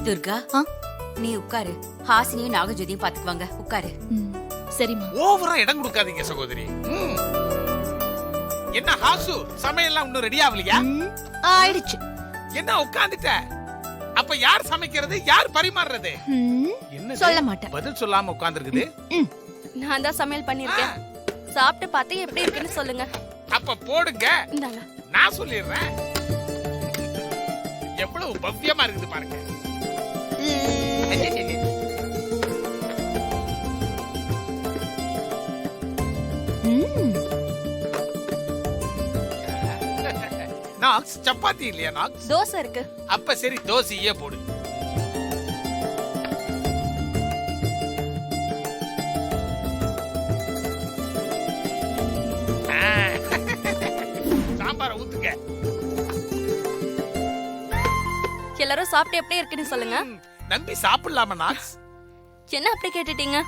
துர்கா நீ உட்காரு. ஹாசினியும் நாகஜோதியும் பாத்துக்குவாங்க. உட்காரு. சரிம்மா. ஓவரா இடம் கொடுக்காதீங்க சகோதரி. என்ன ஹாசு, சமையல்லாம் இன்னும் ரெடி ஆகலையா? ஆயிடுச்சு. என்ன உட்கார்ந்துட்ட? அப்ப யார் சமைக்கிறது, யார் பரிமாறுறது? என்ன சொல்ல மாட்டேன். பதில் சொல்லாம உட்கார்ந்திருக்குது. நான் தான் சமையல் பண்ணிருக்கேன். சாப்பிட்டு பார்த்து எப்படி இருக்குன்னு சொல்லுங்க. அப்ப போடுங்க. இந்தாங்க. நான் சொல்லிடுறேன். எவ்வளவு பவ்யமா இருக்குது பாருங்க. நாக்ஸ், சப்பாத்தி இல்லையா நாக்ஸ்? தோசை இருக்கு. அப்ப சரி, தோசையே போடு. சாம்பார ஊத்துங்க. எல்லாரும் சாப்பிட்டு எப்படி இருக்குன்னு சொல்லுங்க. நம்பி சாப்பிடலாமா நாக்ஸ்? என்ன அப்படி கேட்டுட்டீங்க?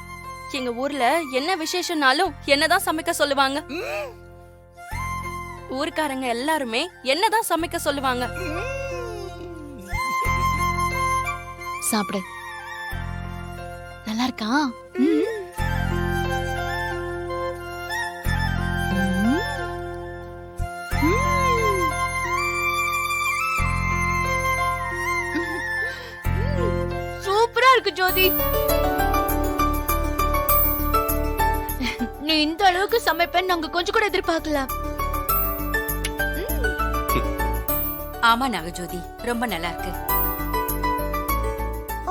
எங்க ஊர்ல என்ன விசேஷம்னாலும் என்னதான் சமைக்க சொல்லுவாங்க. ஊர்க்காரங்க எல்லாருமே என்னதான் சமைக்க சொல்லுவாங்க. சாப்பிடு. நல்லா இருக்கா? சூப்பரா இருக்கு ஜோதி. நீ இந்த அளவுக்கு சமைப்பேன்னு நாங்க கொஞ்சம் கூட எதிர்பார்க்கல. ஆமா நாகஜோதி, ரொம்ப நல்லா இருக்கு.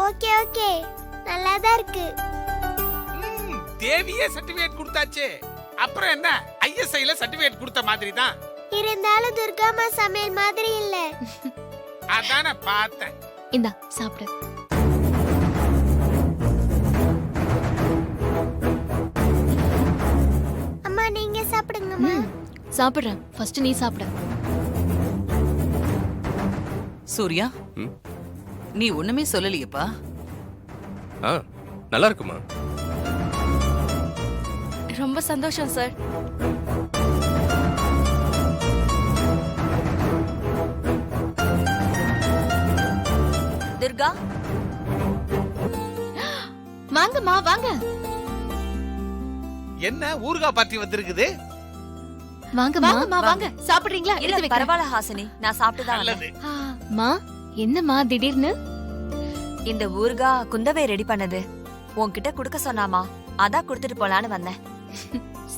ஓகே ஓகே, நல்லாதான் இருக்கு. தேவியே சர்டிபிகேட் கொடுத்தாச்சு. அப்புறம் என்ன, ஐஎஸ்ஐல சர்டிபிகேட் கொடுத்த மாதிரி தான். இருந்தாலும் துர்காமா சமையல் மாதிரி இல்ல. அதான பார்த்தேன். இந்தா சாப்பிடு. அம்மா நீங்க சாப்பிடுங்கம்மா. சாப்பிடுறேன். ஃபர்ஸ்ட் நீ சாப்பிடு. சூர்யா, நீ ஒண்ணுமே சொல்லலையப்பா. நல்லா இருக்குமா? ரொம்ப சந்தோஷம் சார். துர்கா, வாங்கம்மா வாங்க. என்ன ஊர்கா பார்ட்டி வந்திருக்குது? வாங்கம்மா வாங்க. சாப்பிடுறீங்களா? இல்ல பரவாயில்ல ஹாசினி, நான் சாப்பிட்டுதான் நல்லது. மா, என்னம்மா திடீர்னு? இந்த ஊர்கா குந்தவை ரெடி பண்ணது. உன்கிட்ட குடுக்க சொன்னாமா, அதான் குடுத்துட்டு போலான்னு வந்தேன்.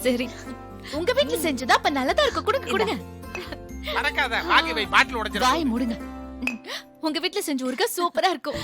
சரி, உங்க வீட்ல செஞ்சதா அப்ப நல்லதா இருக்கு. கொடுங்க. மறக்காத, வாங்கி வை, பாட்டில் உடைச்சிரு. வாய் மூடுங்க. உங்க வீட்ல செஞ்ச ஊர்கா சூப்பரா இருக்கும்.